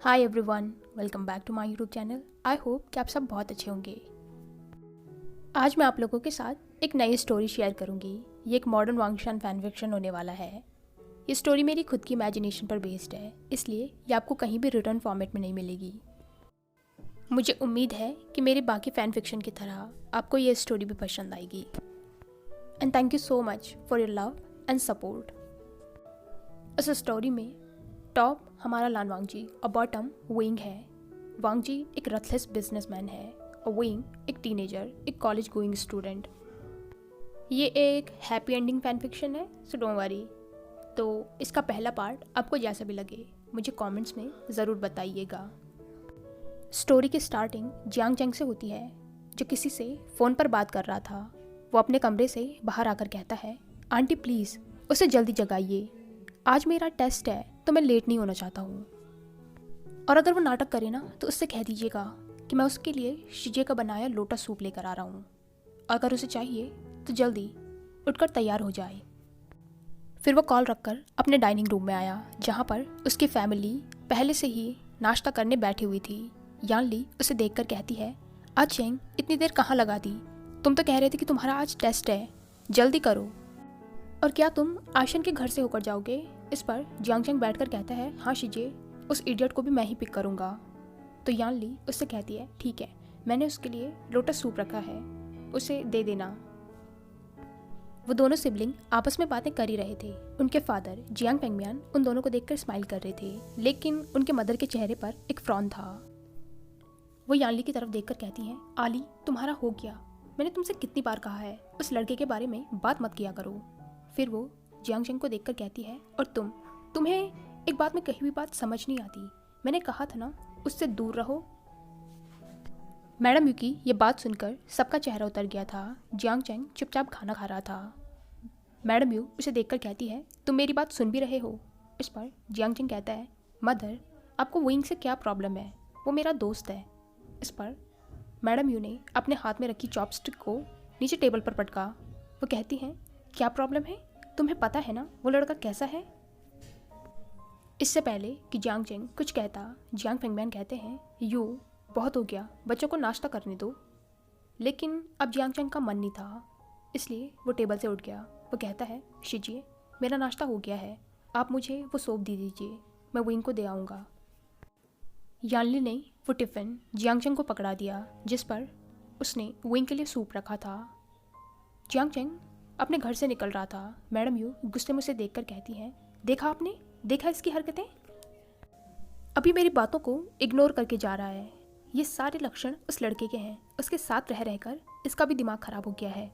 Hi everyone, welcome back to my YouTube channel. I hope कि आप सब बहुत अच्छे होंगे। आज मैं आप लोगों के साथ एक नई स्टोरी शेयर करूंगी। ये एक मॉडर्न वांगशान फैन फिक्शन होने वाला है। ये स्टोरी मेरी खुद की इमेजिनेशन पर बेस्ड है, इसलिए ये आपको कहीं भी रिटर्न फॉर्मेट में नहीं मिलेगी। मुझे उम्मीद है कि मेरे बाकी फ़ैन फिक्शन की तरह आपको ये स्टोरी भी पसंद आएगी। And thank you so much for your love and support. इस स्टोरी में टॉप हमारा लान वांगजी और बॉटम विंग है। वांगजी एक रथलेस बिजनेसमैन है और विंग एक टीनेजर, एक कॉलेज गोइंग स्टूडेंट। ये एक हैप्पी एंडिंग फैन फिक्शन है, सो डोंट वरी। तो इसका पहला पार्ट आपको जैसा भी लगे मुझे कमेंट्स में ज़रूर बताइएगा। स्टोरी की स्टार्टिंग जियांग चेंग से होती है, जो किसी से फ़ोन पर बात कर रहा था। वो अपने कमरे से बाहर आकर कहता है, आंटी प्लीज़ उसे जल्दी जगाइए, आज मेरा टेस्ट है तो मैं लेट नहीं होना चाहता हूँ। और अगर वो नाटक करे ना तो उससे कह दीजिएगा कि मैं उसके लिए शिजे का बनाया लोटस सूप लेकर आ रहा हूँ। अगर उसे चाहिए तो जल्दी उठकर तैयार हो जाए। फिर वो कॉल रखकर अपने डाइनिंग रूम में आया, जहाँ पर उसकी फैमिली पहले से ही नाश्ता करने बैठी हुई थी। यानली उसे देखकर कहती है, आज चेंग इतनी देर कहाँ लगा दी? तुम तो कह रहे थे कि तुम्हारा आज टेस्ट है, जल्दी करो। और क्या तुम आशन के घर से होकर जाओगे? इस पर जियांग चेंग बैठकर कहता है, हाँ शिजे, उस इडियट को भी मैं ही पिक करूँगा। तो यानली उससे कहती है, ठीक है, मैंने उसके लिए लोटस सूप रखा है, उसे दे देना। वो दोनों सिबलिंग आपस में बातें कर ही रहे थे। उनके फादर जियांग पेंगमियान उन दोनों को देखकर स्माइल कर रहे थे, लेकिन उनके मदर के चेहरे पर एक फ्रॉन था। वो यानली की तरफ देखकर कहती हैं, आली तुम्हारा हो गया, मैंने तुमसे कितनी बार कहा है उस लड़के के बारे में बात मत किया करो। फिर वो जियांग चेंग को देखकर कहती है, और तुम्हें एक बात में कही हुई बात समझ नहीं आती। मैंने कहा था ना उससे दूर रहो। मैडम यू की ये बात सुनकर सबका चेहरा उतर गया था। जियांग चेंग चुपचाप खाना खा रहा था। मैडम यू उसे देखकर कहती है, तुम मेरी बात सुन भी रहे हो? इस पर जियांग चेंग कहता है, मदर आपको विंग से क्या प्रॉब्लम है, वो मेरा दोस्त है। इस पर मैडम यू ने अपने हाथ में रखी चॉपस्टिक को नीचे टेबल पर पटका। वो कहती हैं, क्या प्रॉब्लम है? तुम्हें पता है ना वो लड़का कैसा है? इससे पहले कि जियांग चेंग कुछ कहता, जियांग फेंगमैन कहते हैं, यू बहुत हो गया, बच्चों को नाश्ता करने दो। लेकिन अब जियांग चेंग का मन नहीं था, इसलिए वो टेबल से उठ गया। वो कहता है, शिजिए मेरा नाश्ता हो गया है, आप मुझे वो सोप दे दीजिए, मैं विंग को दे आऊँगा। यानली ने वो टिफ़िन जियांग चेंग को पकड़ा दिया, जिस पर उसने विंग के लिए सूप रखा था। जियांग चेंग अपने घर से निकल रहा था। मैडम यू गुस्से में उसे देखकर कहती हैं, देखा आपने, देखा इसकी हरकतें, अभी मेरी बातों को इग्नोर करके जा रहा है। ये सारे लक्षण उस लड़के के हैं, उसके साथ रह रहकर इसका भी दिमाग खराब हो गया है।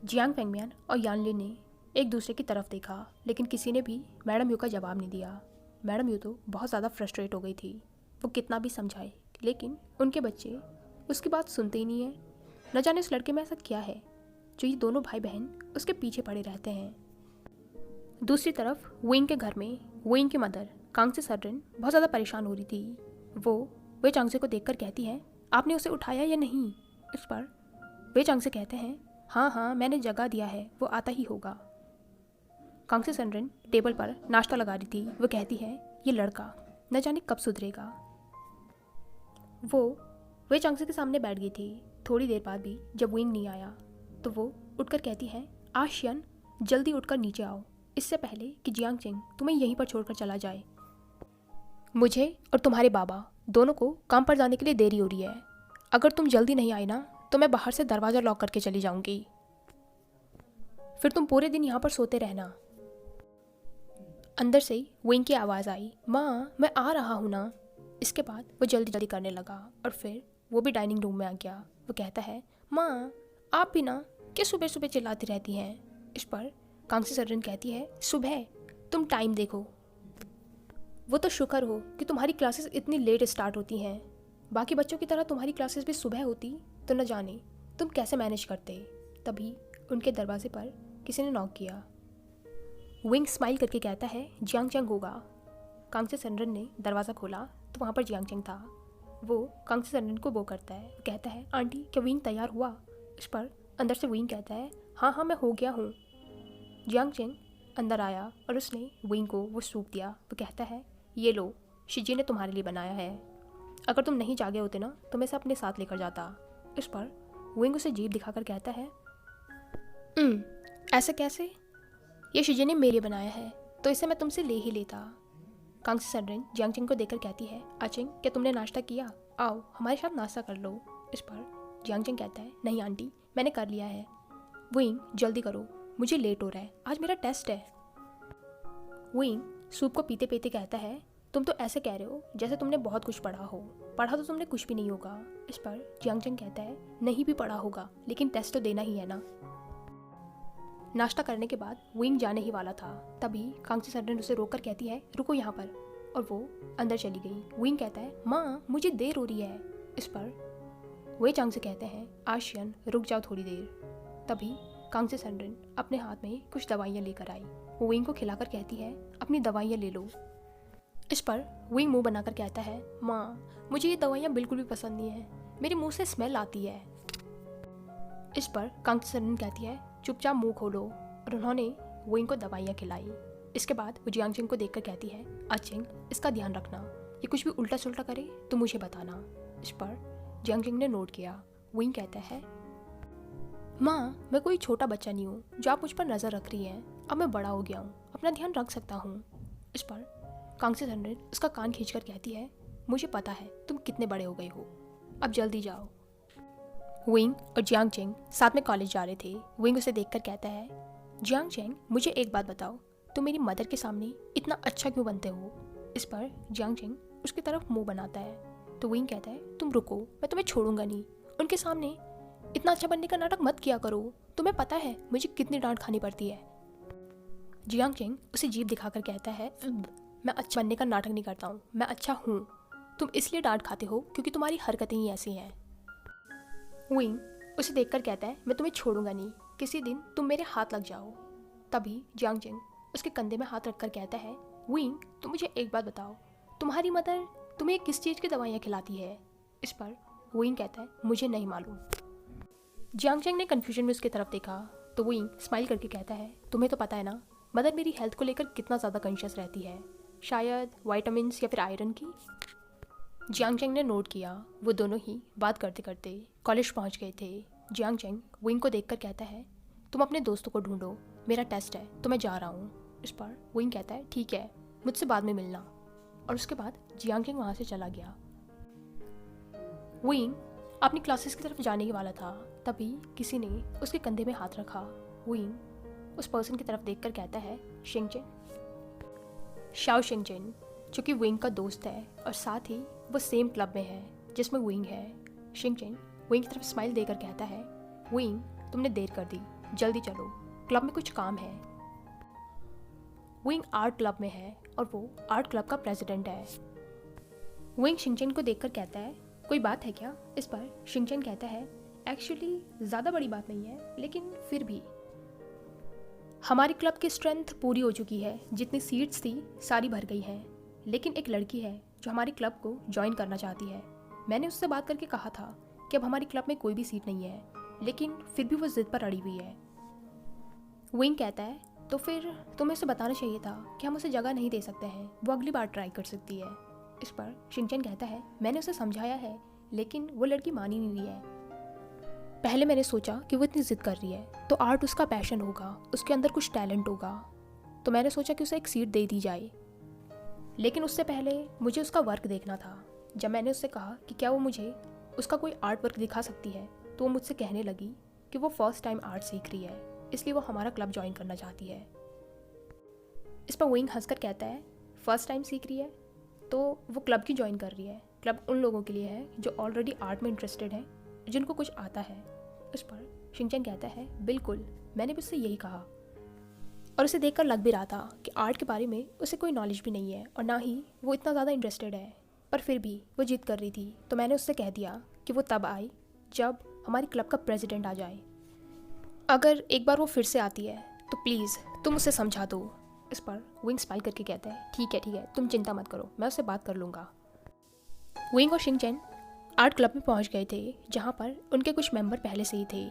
जियांग फेंगमियान और यानली ने एक दूसरे की तरफ देखा, लेकिन किसी ने भी मैडम यू का जवाब नहीं दिया। मैडम यू तो बहुत ज़्यादा फ्रस्ट्रेट हो गई थी। वो कितना भी समझाए, लेकिन उनके बच्चे उसकी बात सुनते ही नहीं है। न जाने उस लड़के में ऐसा क्या है जो ये दोनों भाई बहन उसके पीछे पड़े रहते हैं। दूसरी तरफ विंग के घर में विंग की मदर कांगसे सरन बहुत ज़्यादा परेशान हो रही थी। वो वे चांगसे को देखकर कहती हैं, आपने उसे उठाया या नहीं? इस पर वे चांगसे कहते हैं, हाँ हाँ मैंने जगा दिया है, वो आता ही होगा। कांगसे सरन टेबल पर नाश्ता लगा रही थी। वो कहती है, ये लड़का न जाने कब सुधरेगा। वो वे चांगसे के सामने बैठ गई थी। थोड़ी देर बाद भी जब विंग नहीं आया तो वो उठकर कहती है, आशियन जल्दी उठकर नीचे आओ, इससे पहले कि जियांग चेंग तुम्हें यहीं पर छोड़कर चला जाए। मुझे और तुम्हारे बाबा दोनों को काम पर जाने के लिए देरी हो रही है। अगर तुम जल्दी नहीं आए ना तो मैं बाहर से दरवाज़ा लॉक करके चली जाऊंगी, फिर तुम पूरे दिन यहाँ पर सोते रहना। अंदर से विंग की आवाज़ आई, माँ मैं आ रहा हूँ ना। इसके बाद वो जल्दी जल्दी करने लगा और फिर वो भी डाइनिंग रूम में आ गया। वो कहता है, माँ आप भी ना क्या सुबह सुबह चिल्लाती रहती हैं? इस पर कांगसी सरन कहती है, सुबह? तुम टाइम देखो। वो तो शुक्र हो कि तुम्हारी क्लासेस इतनी लेट स्टार्ट होती हैं। बाकी बच्चों की तरह तुम्हारी क्लासेस भी सुबह होती तो न जाने तुम कैसे मैनेज करते। तभी उनके दरवाजे पर किसी ने नॉक किया। विंग स्माइल करके कहता है, जियांग चेंग होगा। कांगसी सरन ने दरवाज़ा खोला तो वहाँ पर जियांग चेंग था। वो कांगसी सरन को वो करता है, कहता है, आंटी क्या विंग तैयार हुआ? इस पर अंदर से विंग कहता है, हाँ हाँ मैं हो गया हूँ। जियांग चेंग अंदर आया और उसने विंग को वो सूप दिया। वो कहता है, ये लो शिजी ने तुम्हारे लिए बनाया है। अगर तुम नहीं जागे होते ना तो मैं इसे अपने साथ लेकर जाता। इस पर विंग उसे जीभ दिखाकर कहता है, ऐसे कैसे? ये शिजी ने मेरे लिए बनाया है तो इसे मैं तुमसे ले ही लेता। कांगसी सनरिन जियांगचेंग को देखकर कहती है, आचिंग क्या तुमने नाश्ता किया? आओ हमारे साथ नाश्ता कर लो। इस पर जियांगचेंग कहता है, नहीं आंटी मैंने कर लिया है। विंग जल्दी करो, मुझे लेट हो रहा है, आज मेरा टेस्ट है। विंग सूप को पीते पीते कहता है, तुम तो ऐसे कह रहे हो जैसे तुमने बहुत कुछ पढ़ा हो। पढ़ा तो तुमने कुछ भी नहीं होगा। इस पर जियांगचेंग कहता है, नहीं भी पढ़ा होगा लेकिन टेस्ट तो देना ही है ना। नाश्ता करने के बाद विंग जाने ही वाला था, तभी कांगसी सनरिन उसे रोककर कहती है, रुको यहाँ पर, और वो अंदर चली गई। विंग कहता है, माँ मुझे देर हो रही है। इस पर वे चांग से कहते हैं, आशियन रुक जाओ थोड़ी देर। तभी कांगसी सनरिन अपने हाथ में कुछ दवाइयाँ लेकर आई। वो विंग को खिलाकर कहती है, अपनी दवाइयाँ ले लो। इस पर विंग मुंह बनाकर कहता है, माँ मुझे ये दवाइयाँ बिल्कुल भी पसंद नहीं है, मेरे मुंह से स्मेल आती है। इस पर कांगसी सनरिन कहती है, चुपचाप मुंह खोलो, और उन्होंने विंग को दवाइयाँ खिलाई। इसके बाद वो जियांगचेंग को देखकर कहती है, आचिंग इसका ध्यान रखना, ये कुछ भी उल्टा सुल्टा करे तो मुझे बताना। इस पर जियांगचेंग ने नोट किया। विंग कहता है, माँ मैं कोई छोटा बच्चा नहीं हूँ जो आप मुझ पर नज़र रख रही हैं, अब मैं बड़ा हो गया हूँ, अपना ध्यान रख सकता हूँ। इस पर कांगसी सनरिन उसका कान खींचकर कहती है, मुझे पता है तुम कितने बड़े हो गए हो, अब जल्दी जाओ। विंग और जियांगचेंग साथ में कॉलेज जा रहे थे। विंग उसे देखकर कहता है, जियांगचेंग मुझे एक बात बताओ, तुम मेरी मदर के सामने इतना अच्छा क्यों बनते हो? इस पर जियांगचेंग उसकी तरफ मुंह बनाता है तो विंग कहता है, तुम रुको, मैं तुम्हें छोड़ूंगा नहीं, उनके सामने इतना अच्छा बनने का नाटक मत किया करो, तुम्हें पता है मुझे कितनी डांट खानी पड़ती है। जियांगचेंग उसे जीभ दिखाकर कहता है, मैं अच्छा बनने का नाटक नहीं करता हूँ, मैं अच्छा हूँ, तुम इसलिए डांट खाते हो क्योंकि तुम्हारी हरकतें ही ऐसी हैं। विंग उसे देखकर कहता है, मैं तुम्हें छोड़ूंगा नहीं, किसी दिन तुम मेरे हाथ लग जाओ। तभी जियांगचेंग उसके कंधे में हाथ रखकर कहता है, विंग तुम मुझे एक बात बताओ, तुम्हारी मदर तुम्हें किस चीज़ की दवाइयाँ खिलाती है? इस पर विंग कहता है, मुझे नहीं मालूम। जियांगचेंग ने कन्फ्यूजन में उसकी तरफ देखा तो विंग स्माइल करके कहता है, तुम्हें तो पता है ना मदर मेरी हेल्थ को लेकर कितना ज़्यादा कॉन्शियस रहती है, शायद वाइटामिन्स या फिर आयरन की। जियांगचेंग ने नोट किया। वो दोनों ही बात करते करते कॉलेज पहुंच गए थे। जियांगचेंग विंग को देखकर कहता है, तुम अपने दोस्तों को ढूंढो, मेरा टेस्ट है तो मैं जा रहा हूँ। इस पर विंग कहता है, ठीक है मुझसे बाद में मिलना, और उसके बाद जियांगचेंग वहाँ से चला गया। विंग अपनी क्लासेस की तरफ जाने ही वाला था, तभी किसी ने उसके कंधे में हाथ रखा। विंग उस पर्सन की तरफ देखकर कहता है, शिंगचेन। शाओ शिंगचेन जो कि विंग का दोस्त है और साथ ही वो सेम क्लब में है जिसमें विंग है। शिंगचेन विंग की तरफ स्माइल देकर कहता है, विंग तुमने देर कर दी, जल्दी चलो, क्लब में कुछ काम है। विंग आर्ट क्लब में है और वो आर्ट क्लब का प्रेसिडेंट है। विंग शिंगचेन को देखकर कहता है, कोई बात है क्या? इस पर शिंगचेन कहता है, एक्चुअली ज़्यादा बड़ी बात नहीं है, लेकिन फिर भी हमारी क्लब की स्ट्रेंथ पूरी हो चुकी है, जितनी सीट्स थी सारी भर गई हैं, लेकिन एक लड़की है जो हमारी क्लब को ज्वाइन करना चाहती है। मैंने उससे बात करके कहा था कि अब हमारी क्लब में कोई भी सीट नहीं है, लेकिन फिर भी वो जिद पर अड़ी हुई है। विंग कहता है, तो फिर तुम्हें उसे बताना चाहिए था कि हम उसे जगह नहीं दे सकते हैं, वो अगली बार ट्राई कर सकती है। इस पर शिंगचेन कहता है, मैंने उसे समझाया है लेकिन वो लड़की मान ही नहीं रही है। पहले मैंने सोचा कि वो इतनी जिद कर रही है तो आर्ट उसका पैशन होगा, उसके अंदर कुछ टैलेंट होगा, तो मैंने सोचा कि उसे एक सीट दे दी जाए, लेकिन उससे पहले मुझे उसका वर्क देखना था। जब मैंने उससे कहा कि क्या वो मुझे उसका कोई आर्ट वर्क दिखा सकती है तो वो मुझसे कहने लगी कि वो फर्स्ट टाइम आर्ट सीख रही है, इसलिए वो हमारा क्लब ज्वाइन करना चाहती है। इस पर विंग हंसकर कहता है, फर्स्ट टाइम सीख रही है तो वो क्लब की ज्वाइन कर रही है, क्लब उन लोगों के लिए है जो ऑलरेडी आर्ट में इंटरेस्टेड है, जिनको कुछ आता है। इस पर शिंगचेन कहता है, बिल्कुल मैंने भी उससे यही कहा, और उसे देखकर लग भी रहा था कि आर्ट के बारे में उसे कोई नॉलेज भी नहीं है और ना ही वो इतना ज़्यादा इंटरेस्टेड है, पर फिर भी वो जिद कर रही थी, तो मैंने उससे कह दिया कि वो तब आए जब हमारी क्लब का प्रेसिडेंट आ जाए। अगर एक बार वो फिर से आती है तो प्लीज़ तुम उसे समझा दो। इस पर विंग स्माइल करके कहता है, ठीक है तुम चिंता मत करो, मैं उससे बात कर लूँगा। विंग और शिंगचेन आर्ट क्लब में पहुंच गए थे, जहां पर उनके कुछ मेंबर पहले से ही थे,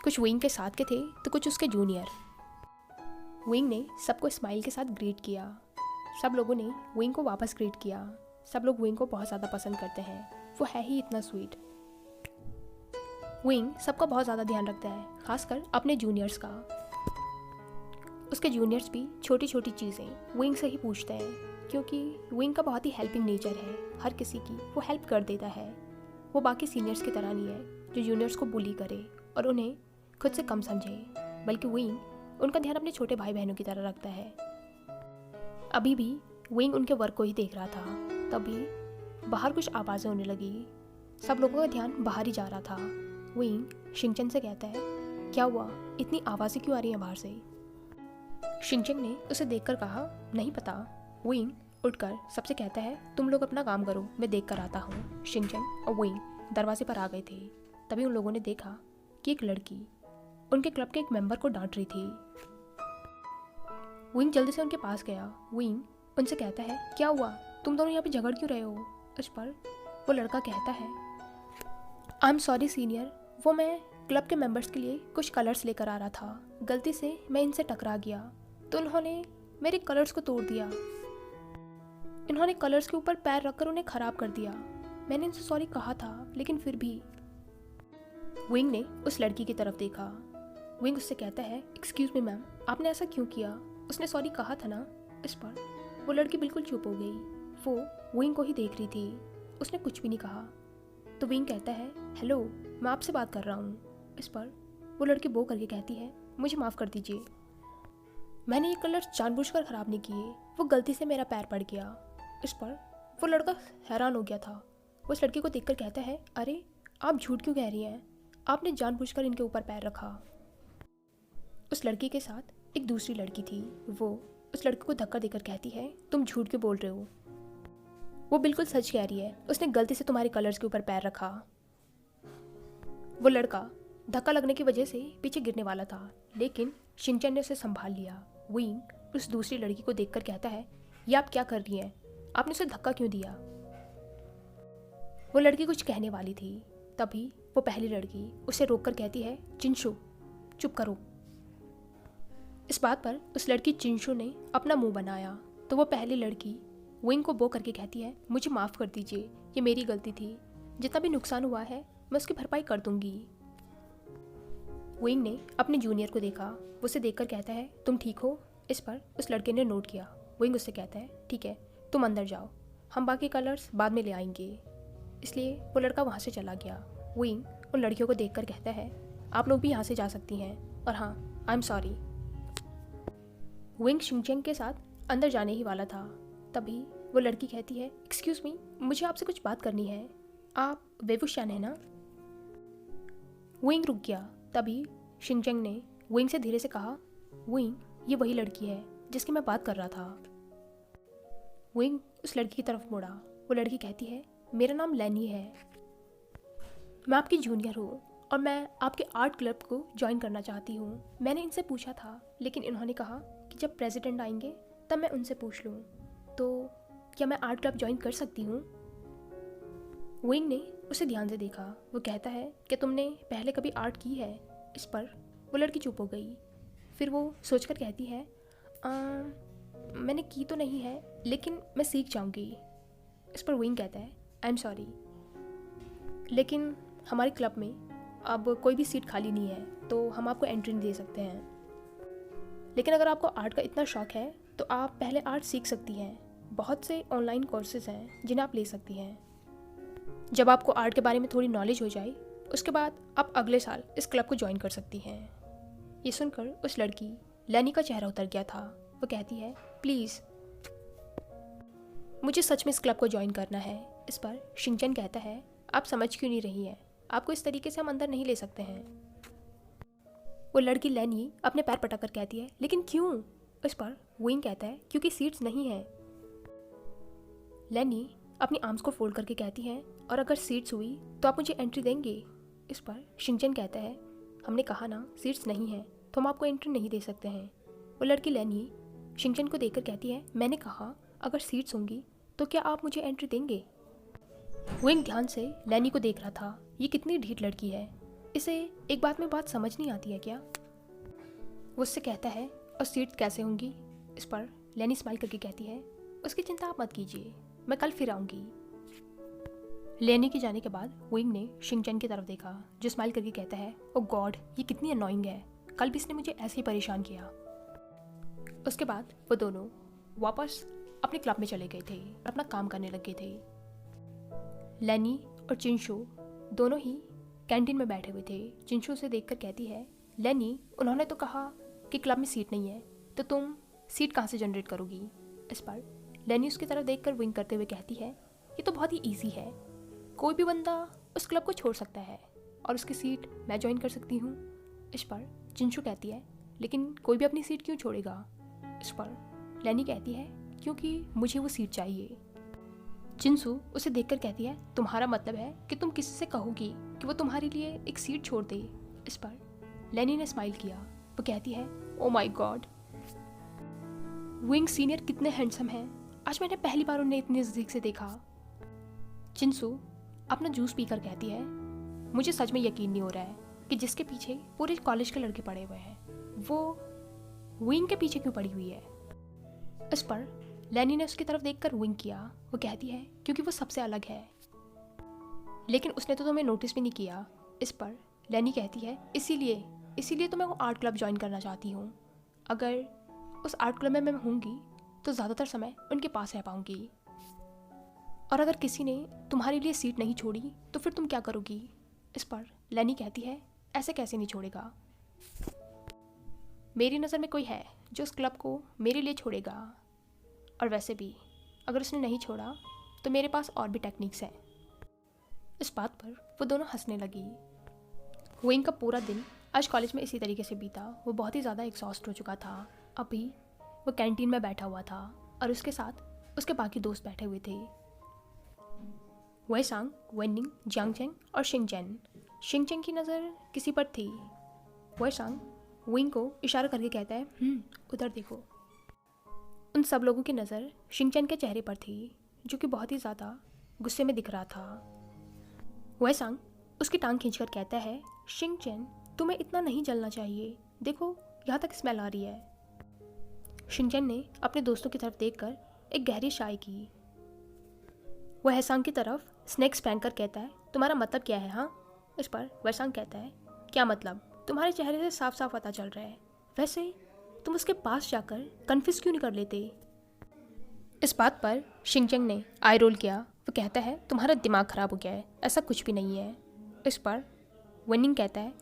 कुछ विंग के साथ के थे तो कुछ उसके जूनियर। विंग ने सबको स्माइल के साथ ग्रीट किया, सब लोगों ने विंग को वापस ग्रीट किया। सब लोग विंग को बहुत ज़्यादा पसंद करते हैं, वो है ही इतना स्वीट। विंग सबका बहुत ज़्यादा ध्यान रखता है, खासकर अपने जूनियर्स का। उसके जूनियर्स भी छोटी छोटी चीज़ें विंग से ही पूछते हैं, क्योंकि विंग का बहुत ही हेल्पिंग नेचर है, हर किसी की वो हेल्प कर देता है। वो बाकी सीनियर्स की तरह नहीं है जो जूनियर्स को बुली करे और उन्हें खुद से कम समझे, बल्कि विंग उनका ध्यान अपने छोटे भाई बहनों की तरह रखता है। अभी भी विंग उनके वर्क को ही देख रहा था, तभी बाहर कुछ आवाज़ें होने लगी। सब लोगों का ध्यान बाहर ही जा रहा था। विंग शिनचैन से कहता है, क्या हुआ, इतनी आवाज़ें क्यों आ रही हैं बाहर से? शिनचैन ने उसे देखकर कहा, नहीं पता। विंग उठकर सबसे कहता है, तुम लोग अपना काम करो, मैं देख कर आता हूँ। शिनचैन और विंग दरवाजे पर आ गए थे। तभी उन लोगों ने देखा कि एक लड़की उनके क्लब के एक मेंबर को डांट रही थी। विंग जल्दी से उनके पास गया। विंग उनसे कहता है, क्या हुआ, तुम दोनों यहाँ पे झगड़ क्यों रहे हो? इस पर वो लड़का कहता है, आई एम सॉरी सीनियर, वो मैं क्लब के मेंबर्स के लिए कुछ कलर्स लेकर आ रहा था, गलती से मैं इनसे टकरा गया तो उन्होंने मेरे कलर्स को तोड़ दिया। इन्होंने कलर्स के ऊपर पैर रखकर उन्हें ख़राब कर दिया। मैंने इनसे सॉरी कहा था, लेकिन फिर भी। विंग ने उस लड़की की तरफ देखा। विंग उससे कहता है, एक्सक्यूज़ मी मैम, आपने ऐसा क्यों किया? उसने सॉरी कहा था ना? इस पर वो लड़की बिल्कुल चुप हो गई। वो विंग को ही देख रही थी, उसने कुछ भी नहीं कहा। तो विंग कहता है, हेलो, मैं आपसे बात कर रहा हूँ। इस पर वो लड़की बो करके कहती है, मुझे माफ़ कर दीजिए, मैंने ये कलर जानबूझकर ख़राब नहीं किए, वो गलती से मेरा पैर पड़ गया। इस पर वो लड़का हैरान हो गया था। वो उस लड़की को देखकर कहता है, अरे आप झूठ क्यों कह रही हैं, आपने जानबूझकर इनके ऊपर पैर रखा। उस लड़की के साथ एक दूसरी लड़की थी। वो उस लड़की को धक्का देकर कहती है, तुम झूठ क्यों बोल रहे हो, वो बिल्कुल सच कह रही है, उसने गलती से तुम्हारे कलर्स के ऊपर पैर रखा। वो लड़का धक्का लगने की वजह से पीछे गिरने वाला था, लेकिन शिनचैन ने उसे संभाल लिया। विंग उस दूसरी लड़की को देखकर कहता है, ये आप क्या कर रही हैं, आपने उसे धक्का क्यों दिया? वो लड़की कुछ कहने वाली थी, तभी वो पहली लड़की उसे रोककर कहती है, चिंशु चुप करो। इस बात पर उस लड़की चिंशु ने अपना मुंह बनाया तो वो पहली लड़की विंग को बो करके कहती है, मुझे माफ़ कर दीजिए, ये मेरी गलती थी, जितना भी नुकसान हुआ है मैं उसकी भरपाई कर दूंगी। विंग ने अपने जूनियर को देखा, वो उसे देखकर कहता है, तुम ठीक हो? इस पर उस लड़के ने नोट किया। विंग उससे कहता है, ठीक है, तुम अंदर जाओ, हम बाकी कलर्स बाद में ले आएंगे। इसलिए वो लड़का वहाँ से चला गया। विंग उन लड़कियों को देखकर कहता है, आप लोग भी यहाँ से जा सकती हैं, और हाँ, I am sorry. Wing Shinchan के साथ अंदर जाने ही वाला था, तभी वो लड़की कहती है, एक्सक्यूज़ मी, मुझे आपसे कुछ बात करनी है, आप वेवुशियान है ना? विंग रुक गया। तभी शिनचैन ने विंग से धीरे से कहा, विंग, ये वही लड़की है जिसकी मैं बात कर रहा था। विंग उस लड़की की तरफ मुड़ा। वो लड़की कहती है, मेरा नाम लैनी है, मैं आपकी जूनियर हूँ और मैं आपके आर्ट क्लब को ज्वाइन करना चाहती हूँ। मैंने इनसे पूछा था, लेकिन इन्होंने कहा कि जब प्रेसिडेंट आएंगे तब मैं उनसे पूछ लूँ, तो क्या मैं आर्ट क्लब ज्वाइन कर सकती हूँ? विंग ने उसे ध्यान से देखा। वो कहता है, क्या तुमने पहले कभी आर्ट की है? इस पर वो लड़की चुप हो गई। फिर वो सोचकर कहती है, मैंने की तो नहीं है, लेकिन मैं सीख जाऊंगी। इस पर विंग कहता है, आई एम सॉरी, लेकिन हमारे क्लब में अब कोई भी सीट खाली नहीं है, तो हम आपको एंट्री नहीं दे सकते हैं। लेकिन अगर आपको आर्ट का इतना शौक है तो आप पहले आर्ट सीख सकती हैं। बहुत से ऑनलाइन कोर्सेज हैं जिन्हें आप ले सकती हैं। जब आपको आर्ट के बारे में थोड़ी नॉलेज हो जाए, उसके बाद आप अगले साल इस क्लब को ज्वाइन कर सकती हैं। ये सुनकर उस लड़की लैनी का चेहरा उतर गया था। वो कहती है, प्लीज़ मुझे सच में इस क्लब को ज्वाइन करना है। इस पर शिनचैन कहता है, आप समझ क्यों नहीं रही हैं, आपको इस तरीके से हम अंदर नहीं ले सकते हैं। वो लड़की लैनी अपने पैर पटक कर कहती है, लेकिन क्यों? इस पर विंग कहता है, क्योंकि सीट्स नहीं हैं। लैनी अपनी आर्म्स को फोल्ड करके कहती है, और अगर सीट्स हुई तो आप मुझे एंट्री देंगे? इस पर शिनचैन कहता है, हमने कहा ना, सीट्स नहीं है तो हम आपको एंट्री नहीं दे सकते हैं। वो लड़की लैनी शिनचैन को देखकर कहती है, मैंने कहा अगर सीट्स होंगी तो क्या आप मुझे एंट्री देंगे? विंग ध्यान से लैनी को देख रहा था। ये कितनी ढीठ लड़की है, इसे एक बात में बात समझ नहीं आती है क्या? वो उससे कहता है, और सीट्स कैसे होंगी? इस पर लैनी स्माइल करके कहती है, उसकी चिंता आप मत कीजिए, मैं कल फिर आऊँगी। लेनी के जाने के बाद विंग ने शिंगचैन की तरफ देखा, जो स्माइल करके कहता है, ओ गॉड, ये कितनी अनोइंग है, कल भी इसने मुझे ऐसे ही परेशान किया। उसके बाद वो दोनों वापस अपने क्लब में चले गए थे और अपना काम करने लग गए थे। लेनी और चिंशू दोनों ही कैंटीन में बैठे हुए थे। चिंशू उसे देखकर कहती है, लेनी, उन्होंने तो कहा कि क्लब में सीट नहीं है, तो तुम सीट कहाँ से जनरेट करोगी? इस पर लेनी उसकी तरफ देखकर विंग करते हुए कहती है, ये तो बहुत ही ईजी है, कोई भी बंदा उस क्लब को छोड़ सकता है और उसकी सीट मैं ज्वाइन कर सकती हूँ। इस पर चिंशू कहती है, लेकिन कोई भी अपनी सीट क्यों छोड़ेगा? इस पर लेनी कहती है, क्योंकि मुझे वो सीट चाहिए। चिंसू उसे देखकर कहती है, तुम्हारा मतलब है कि तुम किसी से कहोगी कि वो तुम्हारे लिए एक सीट छोड़ दे? इस पर लेनी ने स्माइल किया। वो कहती है, oh my God, wing senior कितने हैंडसम हैं, आज मैंने पहली बार उन्हें इतनी नज़दीक से देखा। चिंसू अपना जूस पीकर कहती है, मुझे सच में यकीन नहीं हो रहा है कि जिसके पीछे पूरे कॉलेज के लड़के पड़े हुए हैं, वो विंग के पीछे क्यों पड़ी हुई है? इस पर लेनी ने उसकी तरफ देखकर विंक किया। वो कहती है, क्योंकि वो सबसे अलग है, लेकिन उसने तो तुम्हें नोटिस भी नहीं किया। इस पर लेनी कहती है, इसीलिए तो मैं वो आर्ट क्लब ज्वाइन करना चाहती हूँ। अगर उस आर्ट क्लब में मैं होंगी तो ज़्यादातर समय उनके पास रह पाऊँगी, और अगर किसी ने तुम्हारे लिए सीट नहीं छोड़ी तो फिर तुम क्या करोगी? इस पर लेनी कहती है, ऐसे कैसे नहीं छोड़ेगा, मेरी नज़र में कोई है जो उस क्लब को मेरे लिए छोड़ेगा, और वैसे भी अगर उसने नहीं छोड़ा तो मेरे पास और भी टेक्निक्स हैं। इस बात पर वो दोनों हंसने लगी। विंग का पूरा दिन आज कॉलेज में इसी तरीके से बीता। वो बहुत ही ज़्यादा एग्जॉस्ट हो चुका था। अभी वो कैंटीन में बैठा हुआ था और उसके साथ उसके बाकी दोस्त बैठे हुए थे, वेसांग, वेनिंग, जियांगचेंग और शिंगचैन। शिंगचैन की नज़र किसी पर थी। वेसांग विंग को इशारा करके कहता है, उधर देखो। उन सब लोगों की नज़र शिंगचैन के चेहरे पर थी, जो कि बहुत ही ज़्यादा गुस्से में दिख रहा था। वेसांग उसकी टांग खींचकर कहता है, शिंगचैन, तुम्हें इतना नहीं जलना चाहिए, देखो यहाँ तक स्मेल आ रही है। शिंगचैन ने अपने दोस्तों की तरफ देखकर एक गहरी चाय की। वह वेसांग की तरफ स्नैक्स फेंक कर कहता है, तुम्हारा मतलब क्या है? हाँ। इस पर वेसांग कहता है, क्या मतलब? तुम्हारे चेहरे से साफ साफ पता चल रहा है। वैसे तुम उसके पास जाकर कन्फ्यूज क्यों नहीं कर लेते? इस बात पर शिंगचैन ने आई रोल किया। वो कहता है, तुम्हारा दिमाग खराब हो गया है, ऐसा कुछ भी नहीं है। इस पर वेनिंग कहता है,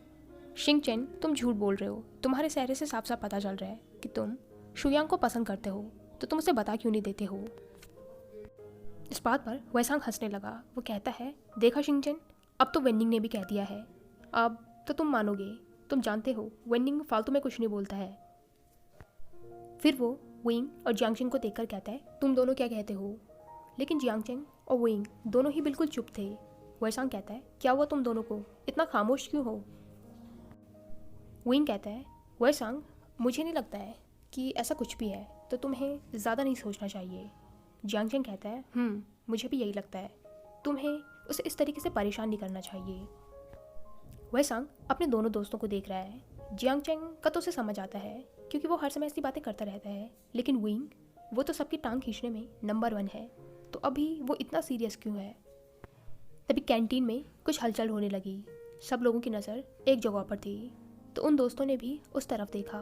शिंगचैन, तुम झूठ बोल रहे हो, तुम्हारे चेहरे से साफ साफ पता चल रहा है कि तुम शुयांग को पसंद करते हो, तो तुम उसे बता क्यों नहीं देते हो? इस बात पर वेसांग हंसने लगा। वो कहता है, देखा शिंगचैन, अब तो वेनिंग ने भी कह दिया है, अब तो तुम मानोगे। तुम जानते हो वेनिंग फालतू में कुछ नहीं बोलता है। फिर वो विंग और जियांगचेंग को देखकर कहता है, तुम दोनों क्या कहते हो? लेकिन जियांगचेंग और विंग दोनों ही बिल्कुल चुप थे। वेसांग कहता है, क्या हुआ तुम दोनों को, इतना खामोश क्यों हो? विंग कहता है, वेसांग, मुझे नहीं लगता है कि ऐसा कुछ भी है, तो तुम्हें ज़्यादा नहीं सोचना चाहिए। जियांगचेंग कहता है, मुझे भी यही लगता है, तुम्हें उसे इस तरीके से परेशान नहीं करना चाहिए। वेसांग अपने दोनों दोस्तों को देख रहा है। जियांगचेंग का तो उसे समझ आता है, क्योंकि वो हर समय ऐसी बातें करता रहता है, लेकिन विंग, वो तो सबकी टांग खींचने में नंबर 1 है, तो अभी वो इतना सीरियस क्यों है? तभी कैंटीन में कुछ हलचल होने लगी। सब लोगों की नज़र एक जगह पर थी, तो उन दोस्तों ने भी उस तरफ देखा।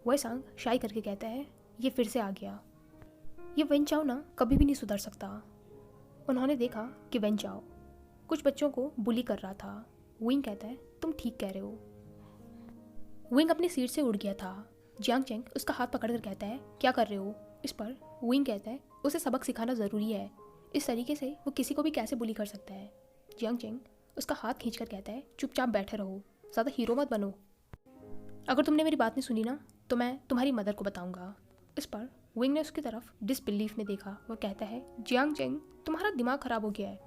वेसांग शाई करके कहता है, ये फिर से आ गया। ये वेनचाओ ना कभी भी नहीं सुधर सकता। उन्होंने देखा कि वेनचाओ कुछ बच्चों को बुली कर रहा था। विंग कहता है, तुम ठीक कह रहे हो। विंग अपनी सीट से उड़ गया था। जियांगचेंग उसका हाथ पकड़कर कहता है, क्या कर रहे हो? इस पर विंग कहता है, उसे सबक सिखाना ज़रूरी है, इस तरीके से वो किसी को भी कैसे बुली कर सकता है। जियांगचेंग उसका हाथ खींचकर कहता है, चुपचाप बैठे रहो, ज़्यादा हीरो मत बनो। अगर तुमने मेरी बात नहीं सुनी ना, तो मैं तुम्हारी मदर को बताऊंगा। इस पर विंग ने उसकी तरफ डिसबिलीफ में देखा। वो कहता है, जियांगचेंग, तुम्हारा दिमाग खराब हो गया है।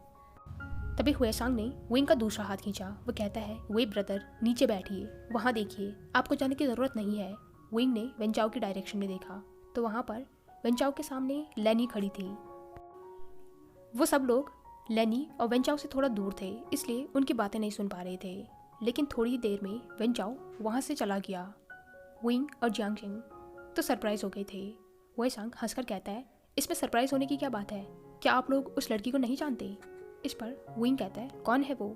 तभी वेसांग ने विंग का दूसरा हाथ खींचा। वो कहता है, वे ब्रदर, नीचे बैठिए, वहाँ देखिए, आपको जाने की ज़रूरत नहीं है। विंग ने वेनचाओ की डायरेक्शन में देखा, तो वहाँ पर वेनचाओ के सामने लेनी खड़ी थी। वो सब लोग लेनी और वेनचाओ से थोड़ा दूर थे, इसलिए उनकी बातें नहीं सुन पा रहे थे, लेकिन थोड़ी देर में वेनचाओ वहाँ से चला गया। विंग और जियांगचेंग तो सरप्राइज हो गए थे। वेसांग हंसकर कहता है, इसमें सरप्राइज होने की क्या बात है? क्या आप लोग उस लड़की को नहीं जानते? इस पर वुइंग कहता है, कौन है वो?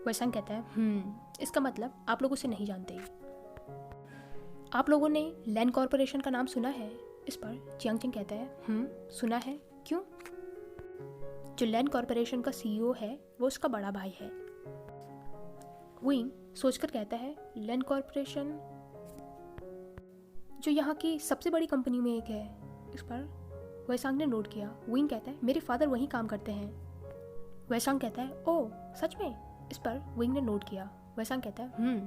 वेसांग कहता है, इसका मतलब आप लोग उसे नहीं जानते। आप लोगों ने लैंड कॉरपोरेशन का नाम सुना है? इस पर जियांगचेन कहता है, सुना है, क्यों? जो लैंड कॉरपोरेशन का सीईओ है वो उसका बड़ा भाई है। वुइंग सोचकर कहता है, लैंड कॉरपोरेशन जो यहाँ की सबसे बड़ी कंपनी में एक है। इस पर वेसांग ने नोट किया। वुइंग कहता है, मेरे फादर वहीं काम करते हैं। वेसांग कहता है, ओह सच में? इस पर वुइंग ने नोट किया। वेसांग कहता है,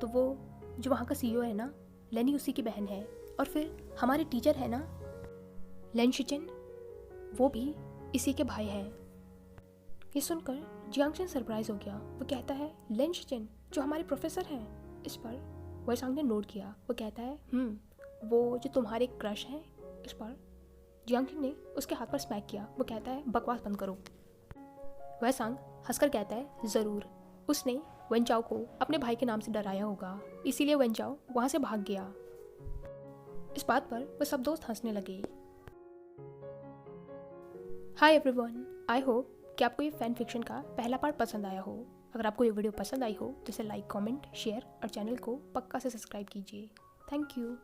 तो वो जो वहाँ का सीईओ है ना, लेनी उसी की बहन है। और फिर हमारे टीचर है ना लेन शिचिन, वो भी इसी के भाई हैं। ये सुनकर जियांगचेन सरप्राइज हो गया। वो कहता है, लेन शिचिन जो हमारे प्रोफेसर हैं। इस पर वेसांग ने नोट किया। वो कहता है, वो जो तुम्हारे क्रश हैं। इस पर जियांगचेन ने उसके हाथ पर स्मैक किया। वो कहता है, बकवास बंद करो। वेसांग हंसकर कहता है, ज़रूर उसने वेनचाओ को अपने भाई के नाम से डराया होगा, इसीलिए वेनचाओ वहाँ से भाग गया। इस बात पर वो सब दोस्त हंसने लगे। हाय एवरीवन, आई होप कि आपको ये फैन फिक्शन का पहला पार्ट पसंद आया हो। अगर आपको ये वीडियो पसंद आई हो तो इसे लाइक, कमेंट, शेयर और चैनल को पक्का से सब्सक्राइब कीजिए। Thank you.